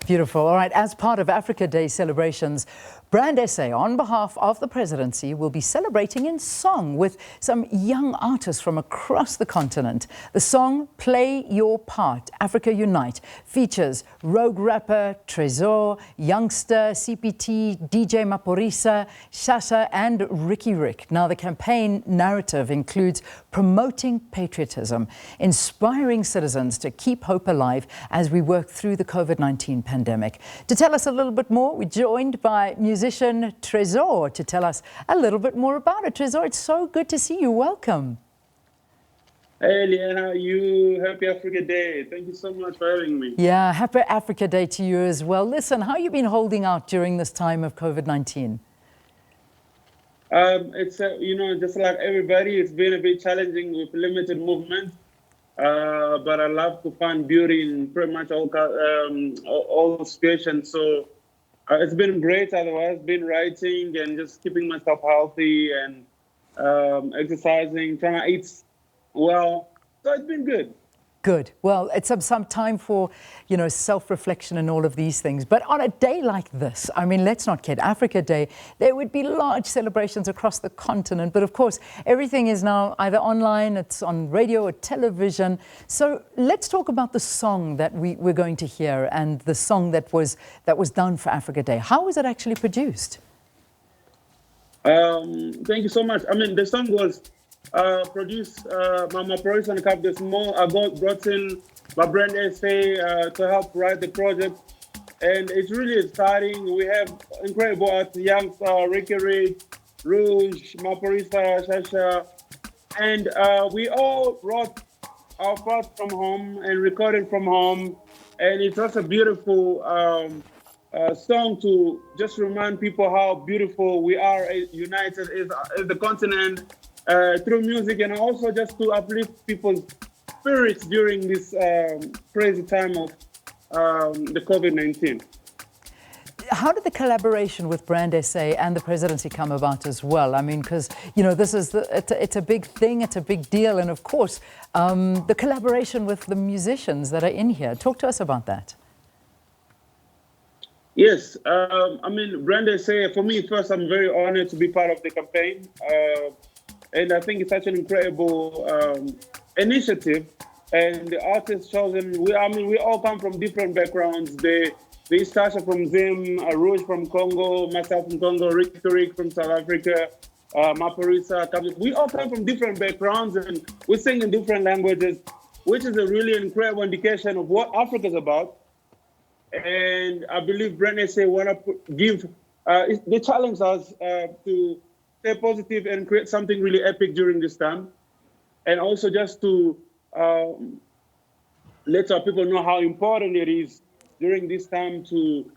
Beautiful. All right, as part of Africa Day celebrations, Brand SA, on behalf of the presidency, will be celebrating in song with some young artists from across the continent. The song Play Your Part, Africa Unite, features Rouge Rapper, Tresor, Youngsta CPT, DJ Maphorisa, Shasha and Riky Rick. Now, the campaign narrative includes promoting patriotism, inspiring citizens to keep hope alive as we work through the COVID-19 pandemic. To tell us a little bit more, we're joined by musician Tresor to tell us a little bit more about it. Tresor, it's so good to see you. Welcome. Hey, Leanne, how are you? Happy Africa Day. Thank you so much for having me. Yeah, happy Africa Day to you as well. Listen, how have you been holding out during this time of COVID-19? It's, just like everybody, it's been a bit challenging with limited movement. But I love to find beauty in pretty much all situations. So it's been great. Otherwise, been writing and just keeping myself healthy and exercising, trying to eat well. So it's been good. Good. Well, it's some time for, self-reflection and all of these things. But on a day like this, I mean, let's not kid, Africa Day, there would be large celebrations across the continent. But of course, everything is now either online, it's on radio or television. So let's talk about the song that we're going to hear and the song that was done for Africa Day. How was it actually produced? Thank you so much. I mean, the song was produced by Maphorisa and a couple of small. I brought in my brand SA to help write the project, and it's really exciting. We have incredible artists, Youngsta, Riky Rick, Rouge, Maphorisa, Shasha, and we all wrote our parts from home and recorded from home, and it's just a beautiful song to just remind people how beautiful we are united as the continent. Through music, and also just to uplift people's spirits during this crazy time of the COVID-19. How did the collaboration with Brand SA and the presidency come about as well? I mean, because, this is it's a big thing, it's a big deal. And of course, the collaboration with the musicians that are in here. Talk to us about that. Yes, I mean, Brand SA, for me, first, I'm very honored to be part of the campaign. And I think it's such an incredible initiative. And the artists chosen, we all come from different backgrounds. There's Shasha from Zim, Rouge from Congo, myself from Congo, Riky Rick from South Africa, Maphorisa. We all come from different backgrounds and we sing in different languages, which is a really incredible indication of what Africa is about. And I believe Brand SA want to give, they challenge us to stay positive and create something really epic during this time. And also just to let our people know how important it is during this time to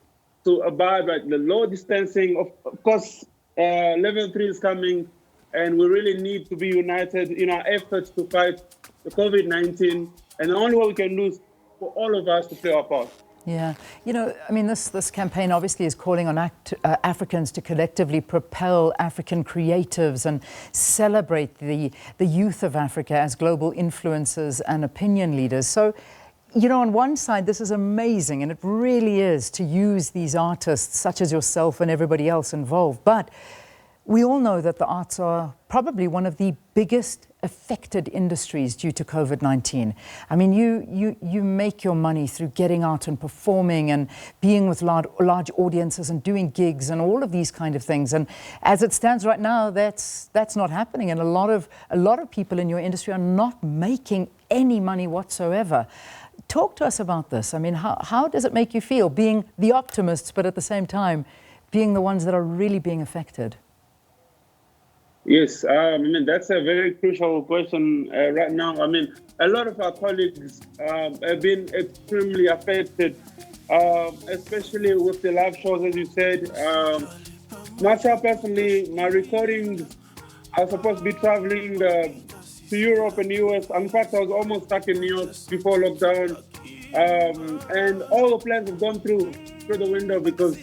abide by the low distancing. Of course, level 3 is coming, and we really need to be united in our efforts to fight the COVID-19. And the only way we can do is for all of us to play our part. Yeah, I mean, this campaign obviously is calling on Africans to collectively propel African creatives and celebrate the youth of Africa as global influencers and opinion leaders. So, on one side, this is amazing, and it really is to use these artists such as yourself and everybody else involved. But we all know that the arts are probably one of the biggest affected industries due to COVID-19. I mean, you make your money through getting out and performing and being with large audiences and doing gigs and all of these kind of things. And as it stands right now, that's not happening. And a lot of people in your industry are not making any money whatsoever. Talk to us about this. I mean, how does it make you feel being the optimists, but at the same time, being the ones that are really being affected? Yes, I mean, that's a very crucial question right now. I mean, a lot of our colleagues have been extremely affected, especially with the live shows, as you said. Myself personally, my recordings, I was supposed to be traveling to Europe and the US. In fact, I was almost stuck in New York before lockdown. And all the plans have gone through the window because,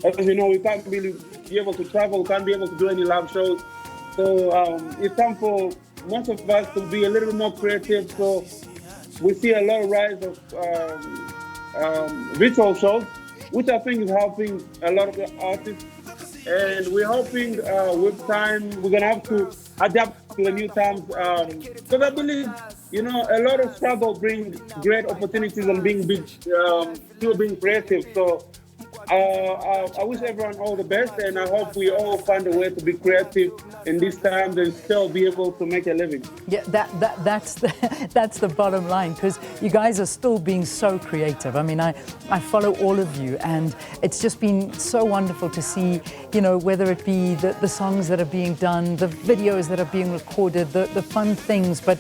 as you know, we can't really be able to travel, can't be able to do any live shows. So it's time for most of us to be a little bit more creative. So we see a lot of rise of virtual shows, which I think is helping a lot of the artists. And we're hoping with time we're gonna have to adapt to the new times, because I believe, you know, a lot of struggle brings great opportunities and still being creative. So I wish everyone all the best, and I hope we all find a way to be creative in these times and still be able to make a living. Yeah, that's that's the bottom line, because you guys are still being so creative. I mean, I follow all of you, and it's just been so wonderful to see, you know, whether it be the songs that are being done, the videos that are being recorded, the fun things, but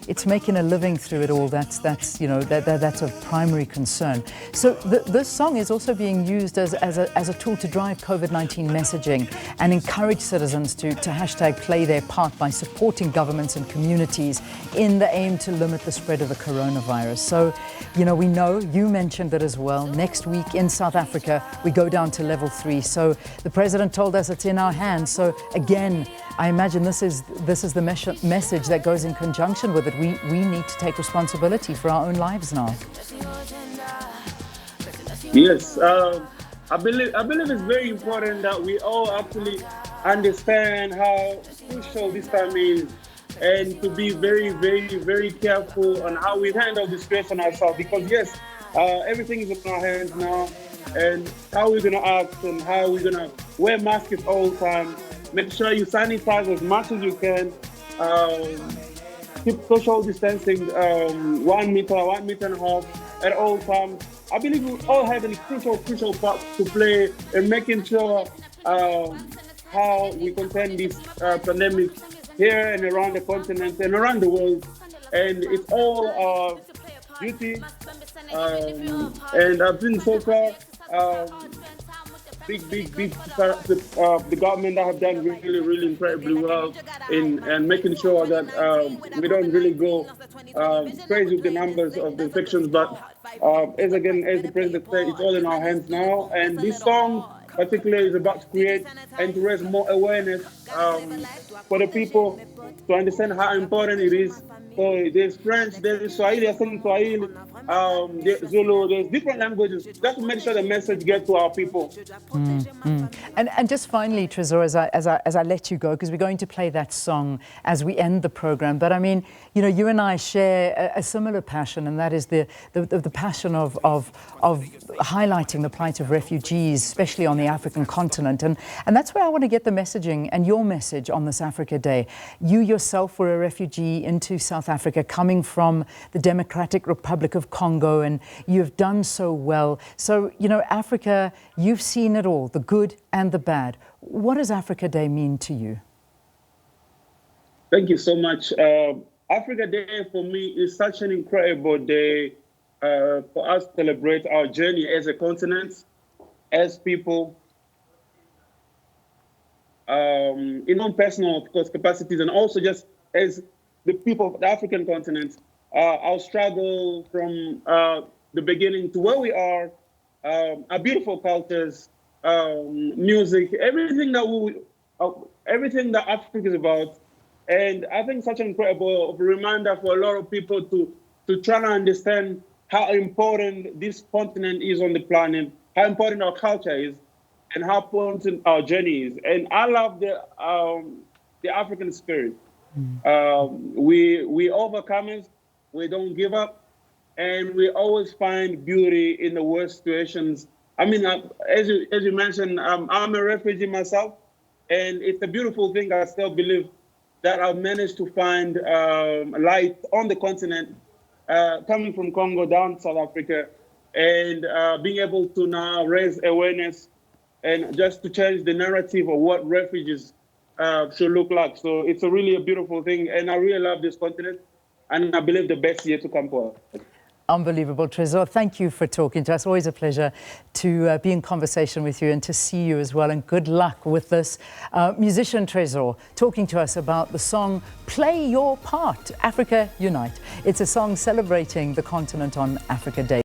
it's making a living through it all. That's you know, that's of primary concern. So this song is also being used as a tool to drive COVID-19 messaging and encourage citizens to hashtag play their part by supporting governments and communities in the aim to limit the spread of the coronavirus. So, you know, we know, you mentioned it as well, next week in South Africa we go down to level 3. So the president told us it's in our hands. So again, I imagine this is the message that goes in conjunction with it. We need to take responsibility for our own lives now. Yes, I believe it's very important that we all actually understand how crucial this time is, and to be very, very, very careful on how we handle the situation ourselves. Because yes, everything is in our hands now, and how we're gonna act and how we're gonna wear masks all the time. Make sure you sanitize as much as you can. Keep social distancing, 1 meter, 1.5 meters at all times. I believe we all have a crucial part to play in making sure how we contain this pandemic here and around the continent and around the world. And it's all our duty. And I've been so far. Big the government that have done really incredibly well in making sure that we don't really go crazy with the numbers of the infections. But as the president said, it's all in our hands now. And this song particularly is about to create and to raise more awareness for the people to understand how important it is. So there's French, there's Swahili, there's Zulu, there's different languages, just to make sure the message gets to our people. And just finally, Tresor, as I let you go, because we're going to play that song as we end the program. But I mean, you know, you and I share a similar passion, and that is the passion of highlighting the plight of refugees, especially on the African continent. And that's where I want to get the messaging and your message on this Africa Day. You yourself were a refugee into South Africa, coming from the Democratic Republic of Congo, and you've done so well. So, you know, Africa, you've seen it all, the good and the bad. What does Africa Day mean to you? Thank you so much. Africa Day for me is such an incredible day for us to celebrate our journey as a continent, as people, in own personal, of course, capacities, and also just as the people of the African continent. Our struggle from the beginning to where we are, our beautiful cultures, music, everything that Africa is about. And I think such an incredible reminder for a lot of people to try to understand how important this continent is on the planet, how important our culture is, and how important our journey is. And I love the African spirit. We overcomers, we don't give up, and we always find beauty in the worst situations. I mean, as you mentioned, I'm a refugee myself, and it's a beautiful thing. I still believe that I've managed to find light on the continent, coming from Congo down to South Africa, and being able to now raise awareness and just to change the narrative of what refugees should look like. So it's really a beautiful thing, and I really love this continent, and I believe the best yet to come for us. Unbelievable, Tresor. Thank you for talking to us. Always a pleasure to be in conversation with you and to see you as well. And good luck with this. Musician Tresor talking to us about the song Play Your Part, Africa Unite. It's a song celebrating the continent on Africa Day.